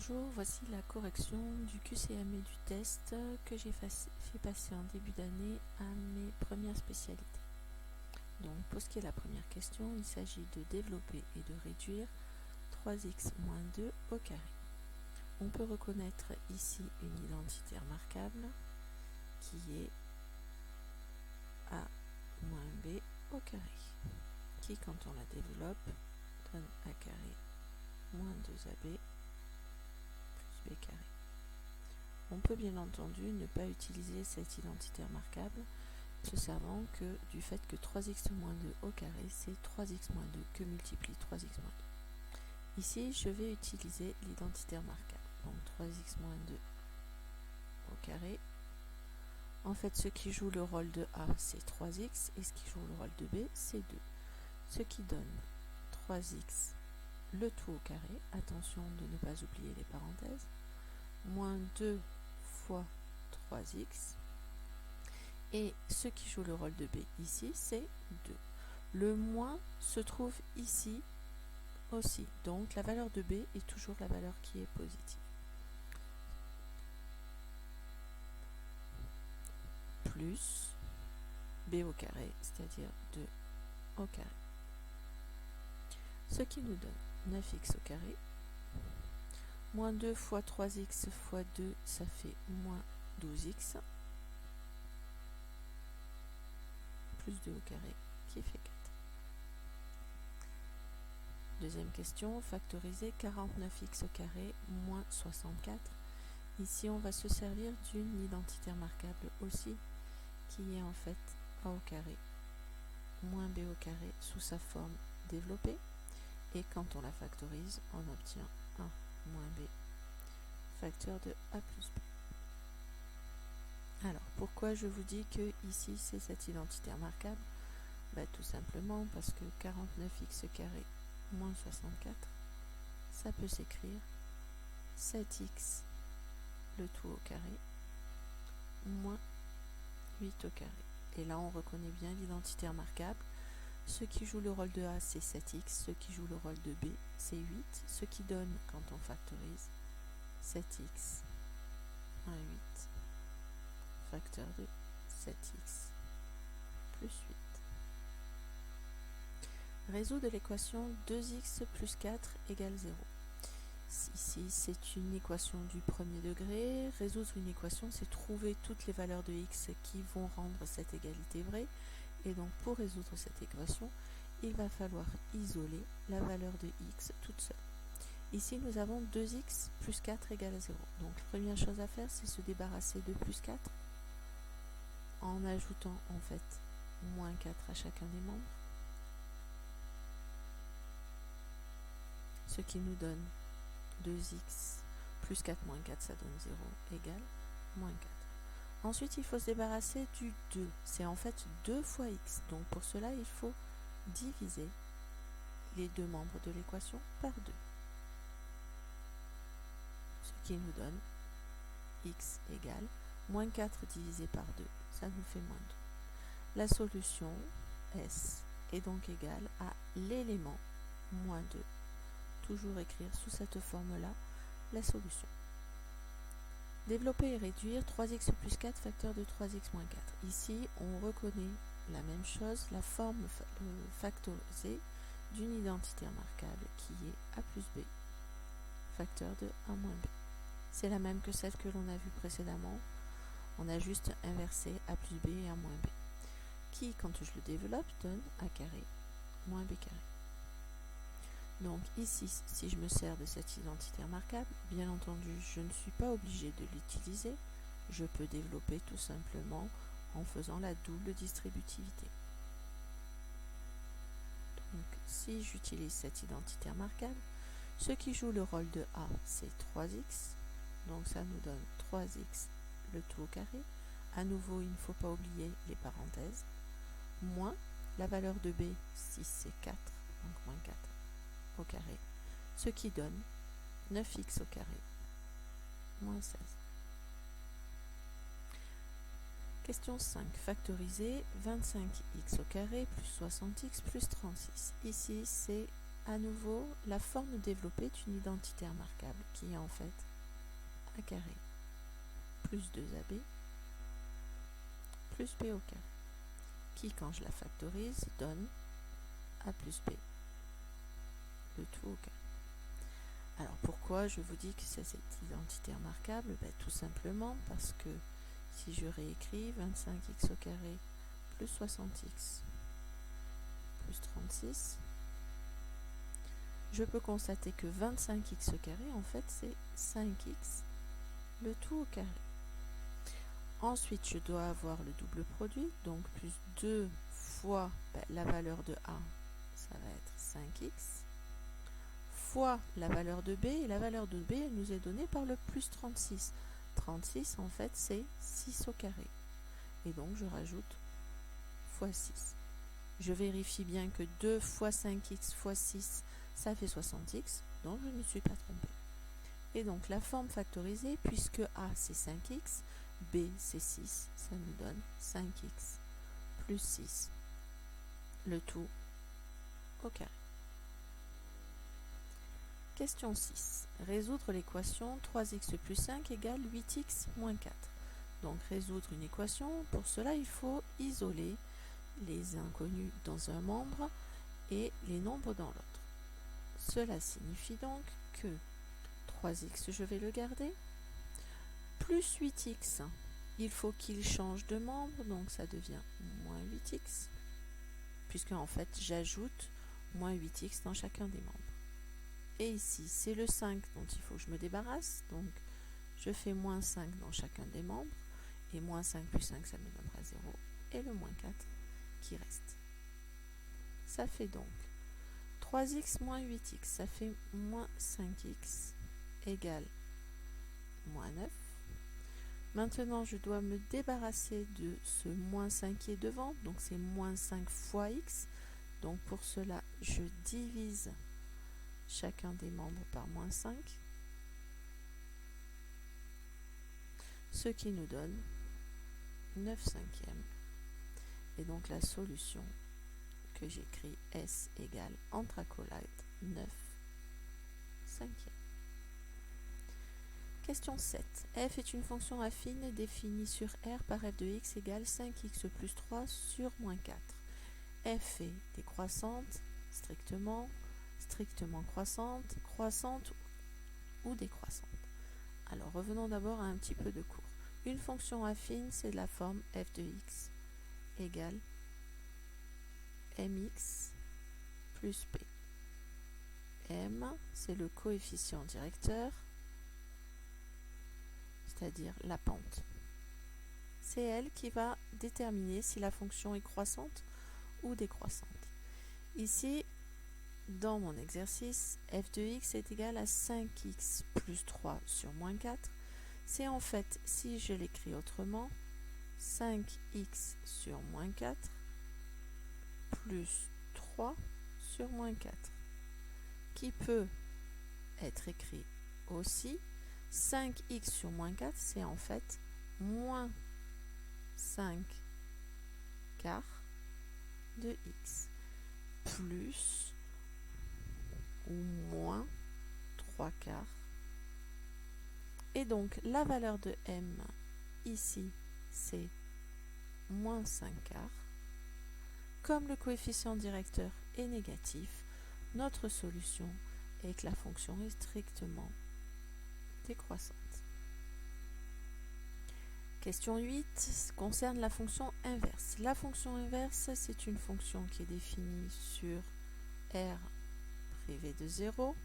Bonjour, voici la correction du QCM et du test que j'ai fait passer en début d'année à mes premières spécialités. Donc pour ce qui est de la première question, il s'agit de développer et de réduire 3x moins 2 au carré. On peut reconnaître ici une identité remarquable qui est a moins b au carré, qui quand on la développe donne a carré moins 2ab b carré. On peut bien entendu ne pas utiliser cette identité remarquable, se servant que du fait que 3x moins 2 au carré, c'est 3x moins 2 que multiplie 3x moins 2. Ici, je vais utiliser l'identité remarquable. Donc 3x moins 2 au carré. En fait, ce qui joue le rôle de A, c'est 3x, et ce qui joue le rôle de B, c'est 2. Ce qui donne 3x, le tout au carré, attention de ne pas oublier les parenthèses, moins 2 fois 3x, et ce qui joue le rôle de b ici, c'est 2. Le moins se trouve ici aussi, donc la valeur de b est toujours la valeur qui est positive. Plus b au carré, c'est-à-dire 2 au carré. Ce qui nous donne 9x au carré, moins 2 fois 3x fois 2, ça fait moins 12x, plus 2 au carré, qui fait 4. Deuxième question, factoriser 49x au carré moins 64. Ici, on va se servir d'une identité remarquable aussi, qui est en fait a au carré moins b au carré sous sa forme développée. Et quand on la factorise, on obtient a moins b facteur de a plus b. Alors, pourquoi je vous dis que ici, c'est cette identité remarquable? Tout simplement parce que 49x carré moins 64, ça peut s'écrire 7x le tout au carré moins 8 au carré. Et là, on reconnaît bien l'identité remarquable. Ce qui joue le rôle de A, c'est 7x. Ce qui joue le rôle de B, c'est 8. Ce qui donne, quand on factorise, 7x moins 8 facteur de 7x plus 8. Résoudre l'équation 2x plus 4 égale 0. Ici, c'est une équation du premier degré. Résoudre une équation, c'est trouver toutes les valeurs de x qui vont rendre cette égalité vraie. Et donc, pour résoudre cette équation, il va falloir isoler la valeur de x toute seule. Ici, nous avons 2x plus 4 égale 0. Donc, la première chose à faire, c'est se débarrasser de plus 4 en ajoutant en fait moins 4 à chacun des membres. Ce qui nous donne 2x plus 4 moins 4, ça donne 0 égale moins 4. Ensuite, il faut se débarrasser du 2. C'est en fait 2 fois x. Donc pour cela, il faut diviser les deux membres de l'équation par 2. Ce qui nous donne x égale moins 4 divisé par 2. Ça nous fait moins 2. La solution S est donc égale à l'élément moins 2. Toujours écrire sous cette forme-là la solution. Développer et réduire 3x plus 4 facteur de 3x moins 4. Ici, on reconnaît la même chose, la forme factorisée d'une identité remarquable qui est a plus b facteur de a moins b. C'est la même que celle que l'on a vue précédemment. On a juste inversé a plus b et a moins b. Qui, quand je le développe, donne a carré moins b carré. Donc ici, si je me sers de cette identité remarquable, bien entendu, je ne suis pas obligé de l'utiliser. Je peux développer tout simplement en faisant la double distributivité. Donc si j'utilise cette identité remarquable, ce qui joue le rôle de A, c'est 3x. Donc ça nous donne 3x le tout au carré. À nouveau, il ne faut pas oublier les parenthèses. Moins la valeur de B, si c'est 4, donc moins 4 au carré, ce qui donne 9x au carré, moins 16. Question 5. Factoriser 25x au carré plus 60x plus 36. Ici, c'est À nouveau, la forme développée est une identité remarquable qui est en fait a carré plus 2ab plus b au carré, qui quand je la factorise donne a plus b, le tout au carré. Alors pourquoi je vous dis que c'est cette identité remarquable? Tout simplement parce que si je réécris 25x au carré plus 60x plus 36, je peux constater que 25x au carré, en fait, c'est 5x, le tout au carré. Ensuite, je dois avoir le double produit, donc plus 2 fois la valeur de A, ça va être 5x, fois la valeur de B, et la valeur de B, elle nous est donnée par le plus 36. 36, en fait, c'est 6 au carré. Et donc, je rajoute fois 6. Je vérifie bien que 2 fois 5x fois 6, ça fait 60x, donc je ne me suis pas trompée. Et donc, la forme factorisée, puisque A, c'est 5x, B, c'est 6, ça nous donne 5x plus 6, le tout au carré. Question 6. Résoudre l'équation 3x plus 5 égale 8x moins 4. Donc, résoudre une équation, pour cela, il faut isoler les inconnus dans un membre et les nombres dans l'autre. Cela signifie donc que 3x, je vais le garder, plus 8x, il faut qu'il change de membre, donc ça devient moins 8x, puisque en fait j'ajoute moins 8x dans chacun des membres. Et ici, c'est le 5 dont il faut que je me débarrasse, donc je fais moins 5 dans chacun des membres, et moins 5 plus 5, ça me donnera 0, et le moins 4 qui reste. Ça fait donc 3x moins 8x, ça fait moins 5x égale moins 9. Maintenant, je dois me débarrasser de ce moins 5 qui est devant, donc c'est moins 5 fois x. Donc pour cela, je divise chacun des membres par moins 5, ce qui nous donne 9 cinquièmes. Et donc la solution que j'écris, S égale entre acolytes 9 cinquièmes. Question 7. F est une fonction affine définie sur R par f de x égale 5x plus 3 sur moins 4. F est décroissante, strictement croissante, croissante ou décroissante. Alors revenons d'abord à un petit peu de cours. Une fonction affine, c'est de la forme f de x égale mx plus p. M, c'est le coefficient directeur, c'est-à-dire la pente. C'est elle qui va déterminer si la fonction est croissante ou décroissante. Ici, dans mon exercice, f de x est égal à 5x plus 3 sur moins 4. C'est en fait, si je l'écris autrement, 5x sur moins 4 plus 3 sur moins 4, qui peut être écrit aussi 5x sur moins 4, c'est en fait moins 5 quarts de x, plus ou moins 3 quarts. Et donc, la valeur de m, ici, c'est moins 5 quarts. Comme le coefficient directeur est négatif, notre solution est que la fonction est strictement décroissante. Question 8 concerne la fonction inverse. La fonction inverse, c'est une fonction qui est définie sur R privé de 0.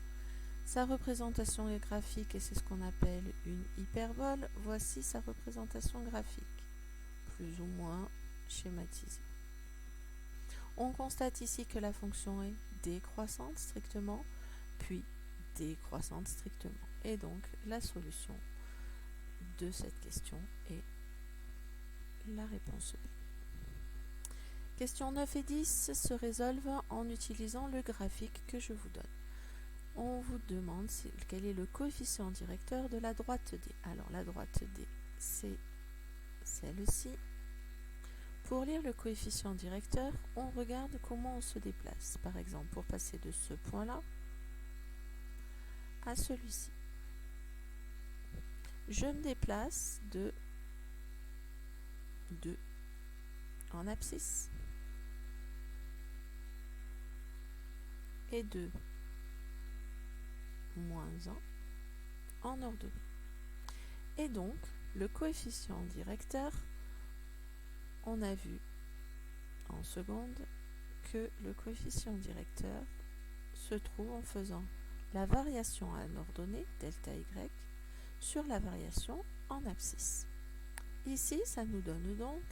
Sa représentation est graphique et c'est ce qu'on appelle une hyperbole. Voici sa représentation graphique, plus ou moins schématisée. On constate ici que la fonction est décroissante strictement, puis décroissante strictement. Et donc, la solution de cette question est la réponse B. Questions 9 et 10 se résolvent en utilisant le graphique que je vous donne. On vous demande quel est le coefficient directeur de la droite D. Alors, la droite D, c'est celle-ci. Pour lire le coefficient directeur, on regarde comment on se déplace. Par exemple, pour passer de ce point-là à celui-ci. Je me déplace de 2 en abscisse et de moins 1 en ordonnée. Et donc, le coefficient directeur, on a vu en seconde que le coefficient directeur se trouve en faisant la variation en ordonnée, delta y, sur la variation en abscisse. Ici, ça nous donne donc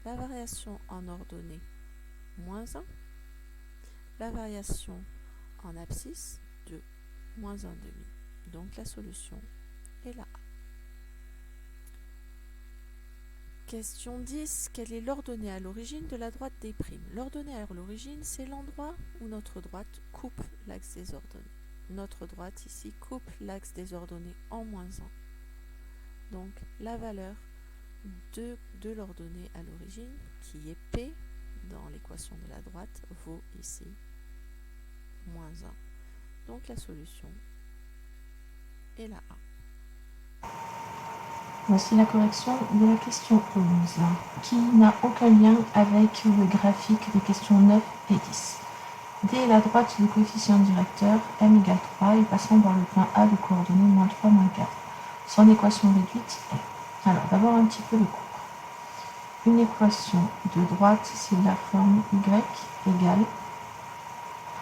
la variation en ordonnée moins 1, la variation en abscisse de moins 1,5. Donc la solution est là. Question 10. Quelle est l'ordonnée à l'origine de la droite des primes? L'ordonnée à l'origine, c'est l'endroit où notre droite coupe l'axe des ordonnées. Notre droite ici coupe l'axe des ordonnées en moins 1. Donc la valeur de l'ordonnée à l'origine, qui est P dans l'équation de la droite, vaut ici moins 1. Donc la solution est la A. Voici la correction de la question 11, qui n'a aucun lien avec le graphique des questions 9 et 10. D est la droite du coefficient directeur, m égale 3, et passant par le point A de coordonnées moins 3, moins 4. Son équation réduite est... Alors, d'abord un petit peu le cours. Une équation de droite, c'est la forme y égale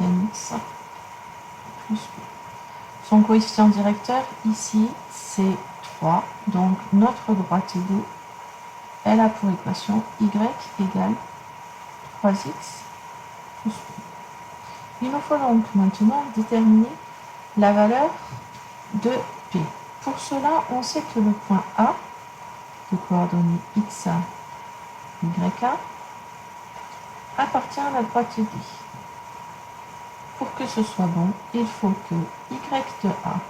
mx plus b. Son coefficient directeur, ici, c'est 3. Donc, notre droite D, elle a pour équation y égale 3x plus b. Il nous faut donc maintenant déterminer la valeur de P. Pour cela, on sait que le point A, de coordonnées xa, ya, appartient à la droite D. Pour que ce soit bon, il faut que y de A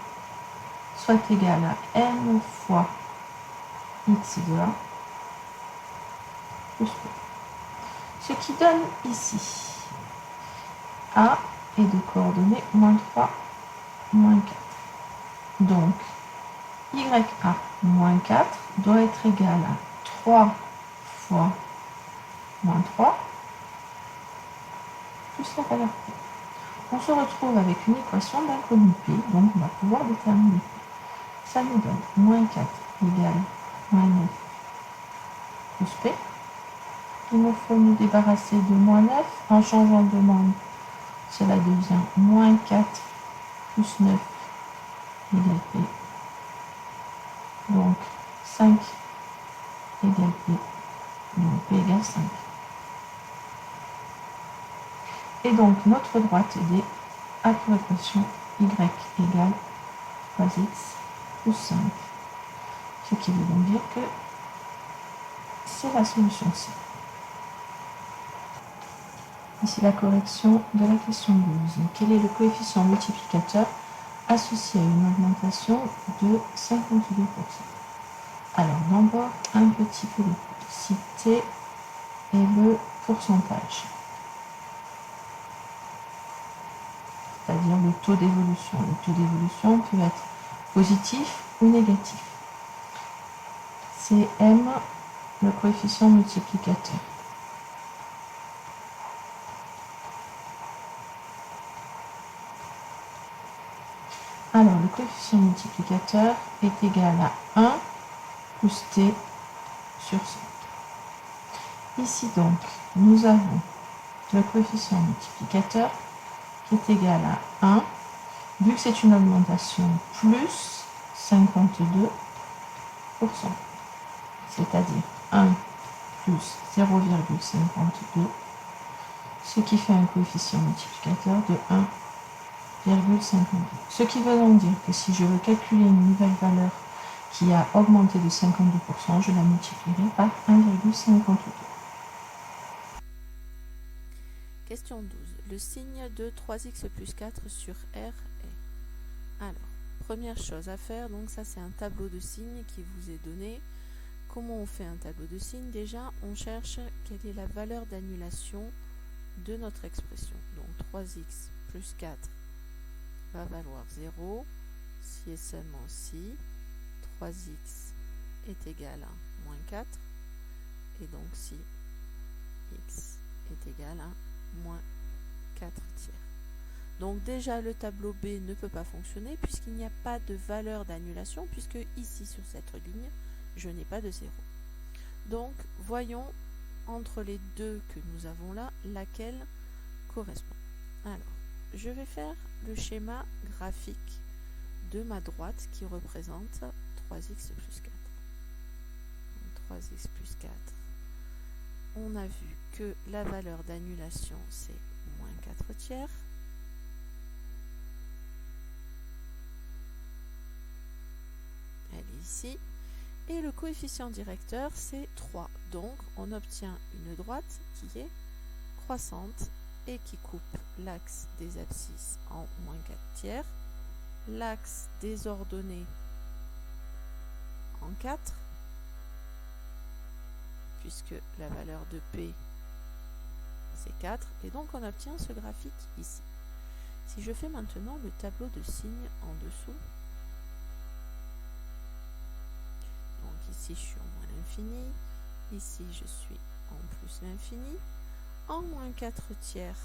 soit égal à n fois x de A plus b. Ce qui donne ici A est de coordonnées moins 3, moins 4. Donc, YA moins 4 doit être égal à 3 fois moins 3 plus la valeur P. On se retrouve avec une équation d'inconnu P, donc on va pouvoir déterminer P. Ça nous donne moins 4 égale moins 9 plus P. Il nous faut nous débarrasser de moins 9. En changeant de membre, cela devient moins 4 plus 9 égale P. Donc 5 égale P. Donc P égale 5. Et donc notre droite D a pour équation y égale 3x plus 5. Ce qui veut donc dire que c'est la solution C. Ici la correction de la question 12. Quel est le coefficient multiplicateur associé à une augmentation de 52%? Alors d'abord un petit peu de cours. Si T est le pourcentage, c'est-à-dire le taux d'évolution. Le taux d'évolution peut être positif ou négatif. C'est M, le coefficient multiplicateur. Alors, le coefficient multiplicateur est égal à 1 plus T sur 100. Ici donc, nous avons le coefficient multiplicateur qui est égal à 1, vu que c'est une augmentation, plus 52%, c'est-à-dire 1 plus 0,52, ce qui fait un coefficient multiplicateur de 1,52. Ce qui veut donc dire que si je veux calculer une nouvelle valeur qui a augmenté de 52%, je la multiplierai par 1,52. Question 12. Le signe de 3x plus 4 sur R est... Alors, première chose à faire, donc ça c'est un tableau de signes qui vous est donné. comment on fait un tableau de signes? Déjà, on cherche quelle est la valeur d'annulation de notre expression. Donc 3x plus 4 va valoir 0 si et seulement si 3x est égal à moins 4 et donc si x est égal à moins 4 tiers. Donc déjà le tableau B ne peut pas fonctionner puisqu'il n'y a pas de valeur d'annulation, puisque ici sur cette ligne je n'ai pas de 0. Donc voyons entre les deux que nous avons là laquelle correspond. Alors je vais faire le schéma graphique de ma droite qui représente 3x plus 4. Donc 3x plus 4. On a vu que la valeur d'annulation c'est moins 4 tiers. Elle est ici. Et le coefficient directeur c'est 3. Donc on obtient une droite qui est croissante et qui coupe l'axe des abscisses en moins 4 tiers, l'axe des ordonnées en 4, puisque la valeur de P c'est 4, et donc on obtient ce graphique ici. Si je fais maintenant le tableau de signes en dessous, donc ici je suis en moins l'infini, ici je suis en plus l'infini, en moins 4 tiers,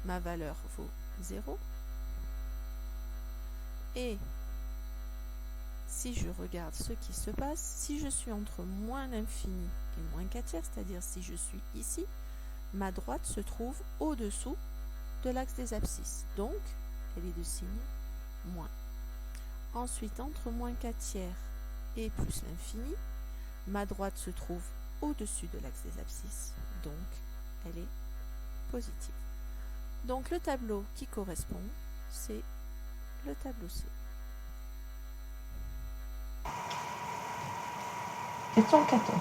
ma valeur vaut 0. Et si je regarde ce qui se passe, si je suis entre moins l'infini et moins 4 tiers, c'est-à-dire si je suis ici, ma droite se trouve au-dessous de l'axe des abscisses. Donc, elle est de signe moins. Ensuite, entre moins 4 tiers et plus l'infini, ma droite se trouve au-dessus de l'axe des abscisses, donc elle est positive. Donc le tableau qui correspond, c'est le tableau C. Question 14.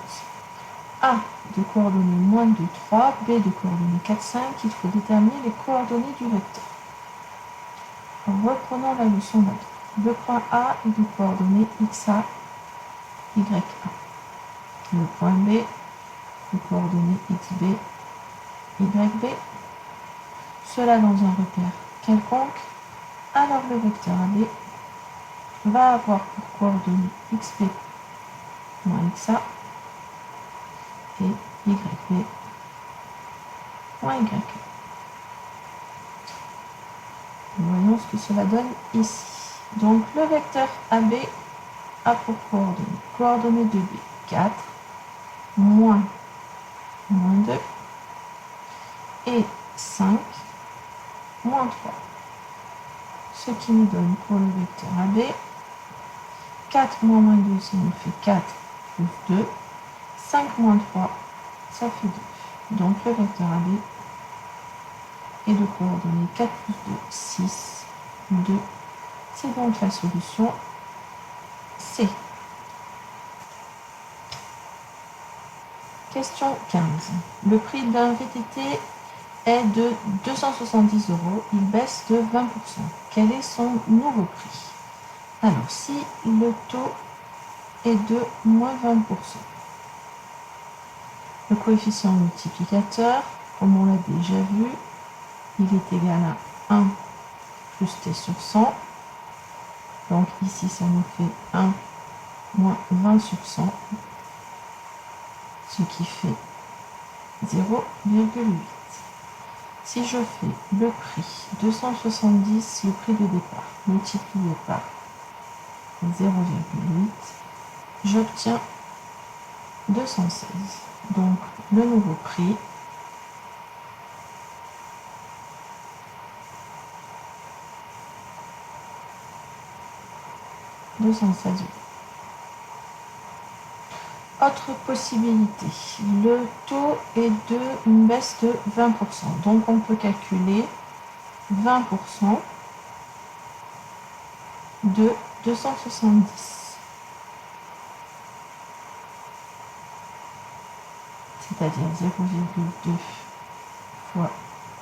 A de coordonnées moins 2, 3, B de coordonnées 4, 5, il faut déterminer les coordonnées du vecteur. Reprenons la leçon d'avant. Le point A est de coordonnées xa, ya. Le point B de coordonnées xb, yb. Cela dans un repère quelconque, alors le vecteur AB va avoir pour coordonnées xb moins xa et yb moins y. Voyons ce que cela donne ici. Donc le vecteur AB a pour coordonnées de B 4, moins 2 et 5, moins 3. Ce qui nous donne pour le vecteur AB 4 moins 2, ça nous fait 4 plus 2. 5 moins 3, ça fait 2. Donc le vecteur AB est de coordonnées 4 plus 2, 6, 2. C'est donc la solution C. Question 15. Le prix d'un VTT est de 270 €. Il baisse de 20%. Quel est son nouveau prix? Alors, si le taux est de moins 20%, le coefficient multiplicateur, comme on l'a déjà vu, il est égal à 1 plus t sur 100. Donc ici, ça nous fait 1 moins 20 sur 100, ce qui fait 0,8. Si je fais le prix 270, le prix de départ, multiplié par 0,8, j'obtiens 216. Donc le nouveau prix € 216. Autre possibilité, le taux est de une baisse de 20%. Donc on peut calculer 20% de 270. C'est-à-dire 0,2 fois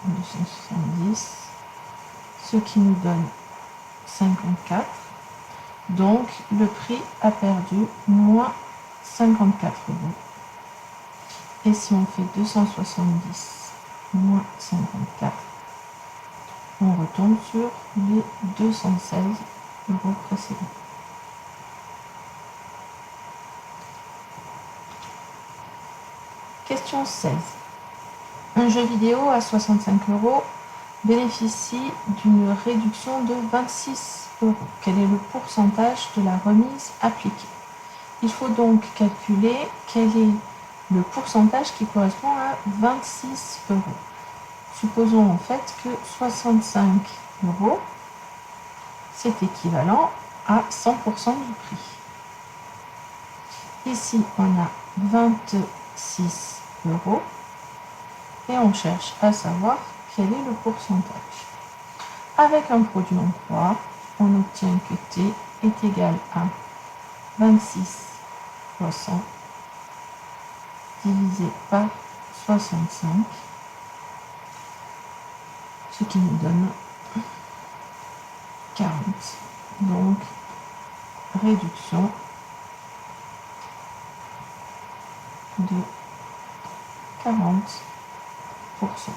270, ce qui nous donne 54. Donc, le prix a perdu moins 54 €. Et si on fait 270 moins 54, on retombe sur les 216 € précédents. Question 16. Un jeu vidéo à 65 € bénéficie d'une réduction de 26 €. Quel est le pourcentage de la remise appliquée? Il faut donc calculer quel est le pourcentage qui correspond à 26 €. Supposons en fait que 65 €, c'est équivalent à 100% du prix. Ici, on a 26 € et on cherche à savoir quel est le pourcentage. Avec un produit en croix, on obtient que T est égal à 26 fois 100 divisé par 65, ce qui nous donne 40. Donc, réduction de 40%.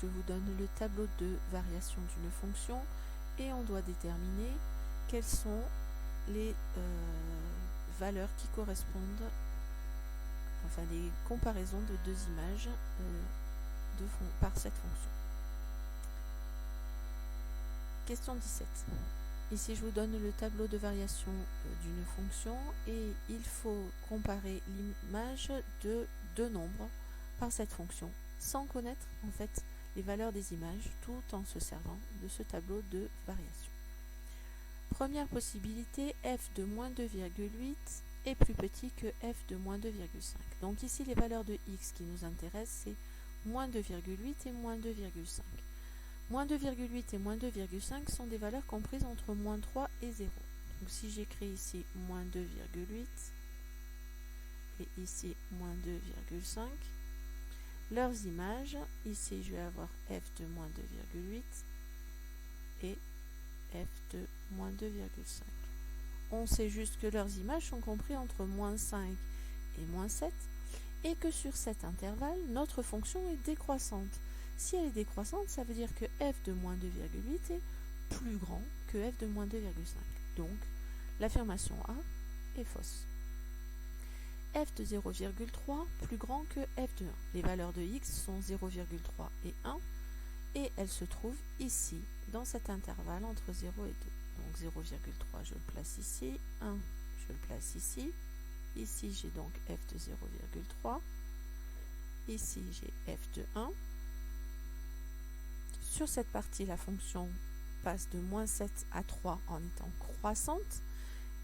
Je vous donne le tableau de variation d'une fonction et on doit déterminer quelles sont les valeurs qui correspondent, enfin les comparaisons de deux images par cette fonction. Question 17. Ici, je vous donne le tableau de variation d'une fonction et il faut comparer l'image de deux nombres par cette fonction sans connaître en fait les valeurs des images tout en se servant de ce tableau de variation. Première possibilité, f de moins 2,8 est plus petit que f de moins 2,5. Donc ici, les valeurs de x qui nous intéressent, c'est moins 2,8 et moins 2,5. Moins 2,8 et moins 2,5 sont des valeurs comprises entre moins 3 et 0. Donc si j'écris ici moins 2,8 et ici moins 2,5, leurs images, ici je vais avoir f de moins 2,8 et f de moins 2,5. On sait juste que leurs images sont comprises entre moins 5 et moins 7 et que sur cet intervalle, notre fonction est décroissante. Si elle est décroissante, ça veut dire que f de moins 2,8 est plus grand que f de moins 2,5. Donc, l'affirmation A est fausse. F de 0,3 plus grand que f de 1. Les valeurs de x sont 0,3 et 1 et elles se trouvent ici, dans cet intervalle entre 0 et 2. Donc 0,3 je le place ici, 1 je le place ici. Ici j'ai donc f de 0,3. Ici j'ai f de 1. Sur cette partie, la fonction passe de moins 7 à 3 en étant croissante.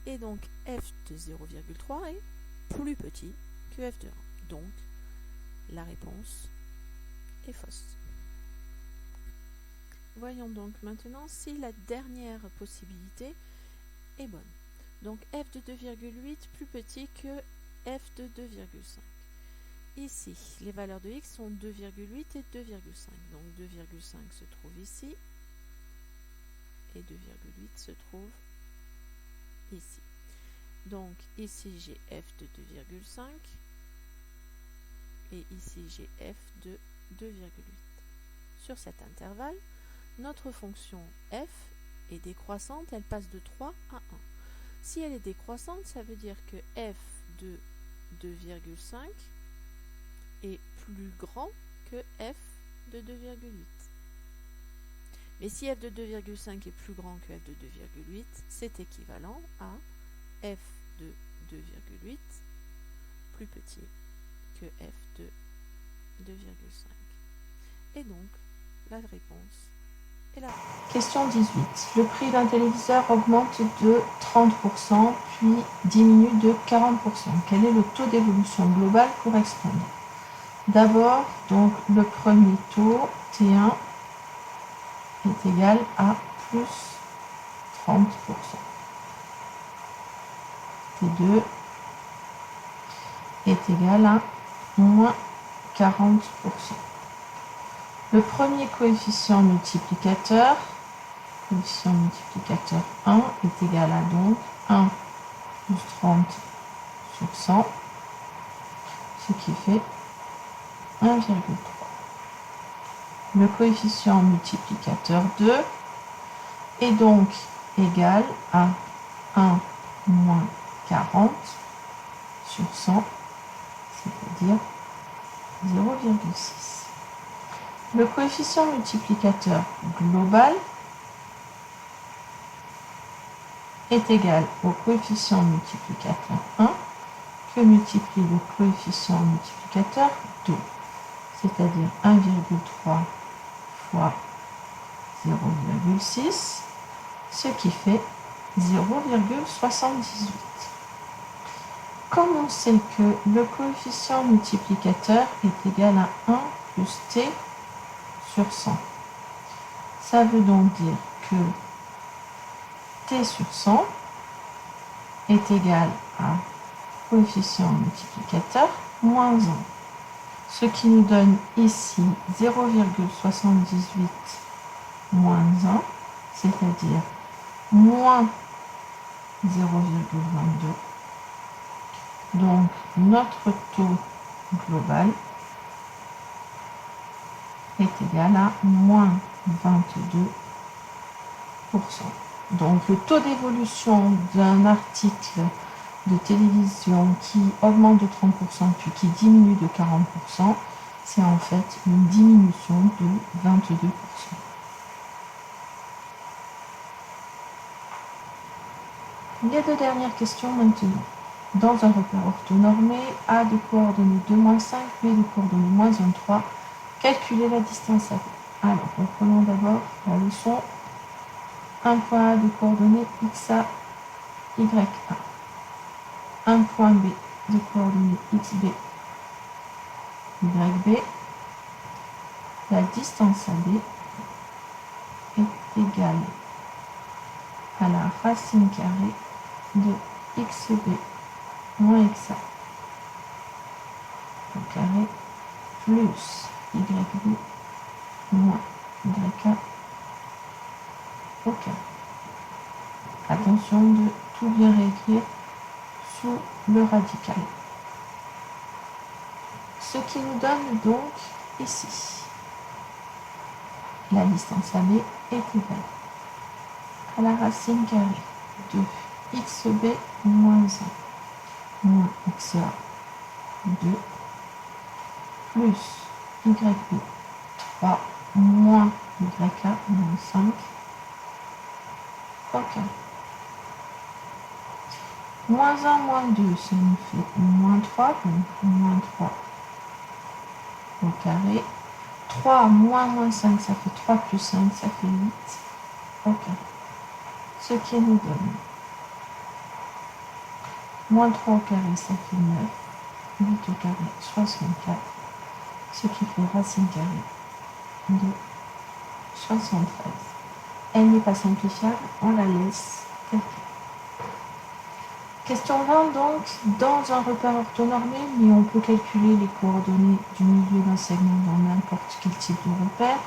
Et donc f de 0,3 est plus petit que f de 1. Donc la réponse est fausse. Voyons donc maintenant si la dernière possibilité est bonne. Donc f de 2,8 plus petit que f de 2,5. Ici, les valeurs de x sont 2,8 et 2,5. Donc 2,5 se trouve ici et 2,8 se trouve ici. Donc ici j'ai f de 2,5 et ici j'ai f de 2,8. Sur cet intervalle, notre fonction f est décroissante, elle passe de 3 à 1. Si elle est décroissante, ça veut dire que f de 2,5 est plus grand que f de 2,8. Mais si f de 2,5 est plus grand que f de 2,8, c'est équivalent à f de 2,8 plus petit que f de 2,5. Et donc, la réponse est là. Question 18. Le prix d'un téléviseur augmente de 30%, puis diminue de 40%. Quel est le taux d'évolution global correspondant? D'abord, donc, le premier taux, T1, est égal à plus 30%. T2 est égal à moins 40%. Le premier coefficient multiplicateur coefficient multiplicateur 1 est égal à donc 1 plus 30 sur 100, ce qui fait 1,3. Le coefficient multiplicateur 2 est donc égal à 1 moins 40 sur 100, c'est-à-dire 0,6. Le coefficient multiplicateur global est égal au coefficient multiplicateur 1 que multiplie le coefficient multiplicateur 2, c'est-à-dire 1,3 fois 0,6, ce qui fait 0,78. Comme on sait que le coefficient multiplicateur est égal à 1 plus t sur 100, ça veut donc dire que t sur 100 est égal à coefficient multiplicateur moins 1, ce qui nous donne ici 0,78 moins 1, c'est-à-dire moins 0,22. Donc notre taux global est égal à moins 22%. Donc le taux d'évolution d'un article de télévision qui augmente de 30% puis qui diminue de 40%, c'est en fait une diminution de 22%. Les deux dernières questions maintenant. Dans un repère orthonormé, A de coordonnées 2, 5, B de coordonnées moins 1, 3, calculez la distance à B. Alors, reprenons d'abord la leçon. Un point A de coordonnées XA, YA. Un point B de coordonnées XB, YB. La distance à B est égale à la racine carrée de XB moins XA au carré plus YB moins YA au carré. Attention de tout bien réécrire sous le radical. Ce qui nous donne donc ici la distance à B est égale à la racine carrée de XB moins 1 moins XA 2 plus YB 3 moins YA moins 5 au carré. Moins 1 moins 2, ça nous fait moins 3, donc moins 3 au carré. 3 moins 5, ça fait 3 plus 5, ça fait 8 au carré. Ce qui nous donne moins 3 au carré, ça fait 9, 8 au carré, 64, ce qui fait racine carrée de 73. Elle n'est pas simplifiable, on la laisse telle quelle. Question 20 donc, dans un repère orthonormé, mais on peut calculer les coordonnées du milieu d'un segment dans n'importe quel type de repère.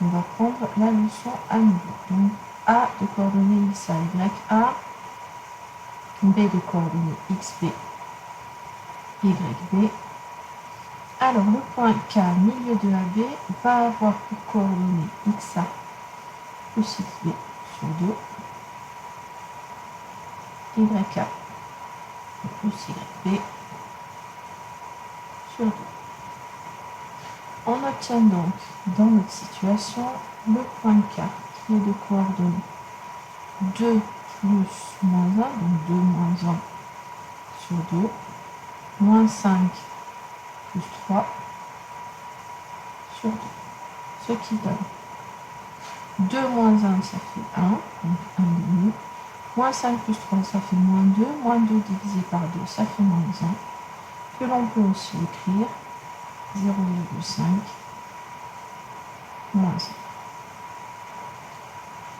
On va prendre la leçon à nouveau. Donc A de coordonnées XA, YA, B de coordonnées XB, YB. Alors le point K, milieu de AB, va avoir pour coordonnées XA plus XB sur 2, YA plus YB sur 2. On obtient donc dans notre situation le point K qui est de coordonnées 2 plus moins 1, donc 2 moins 1 sur 2, moins 5 plus 3 sur 2, ce qui donne 2 moins 1, ça fait 1, donc 1 demi, moins 5 plus 3, ça fait moins 2, moins 2 divisé par 2, ça fait moins 1, que l'on peut aussi écrire 0,5 moins 1.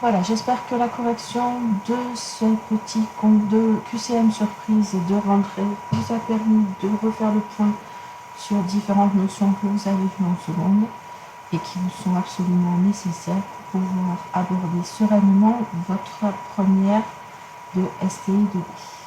Voilà, j'espère que la correction de ce petit compte de QCM surprise et de rentrée vous a permis de refaire le point sur différentes notions que vous avez vues en seconde et qui vous sont absolument nécessaires pouvoir aborder sereinement votre première de STI 2B.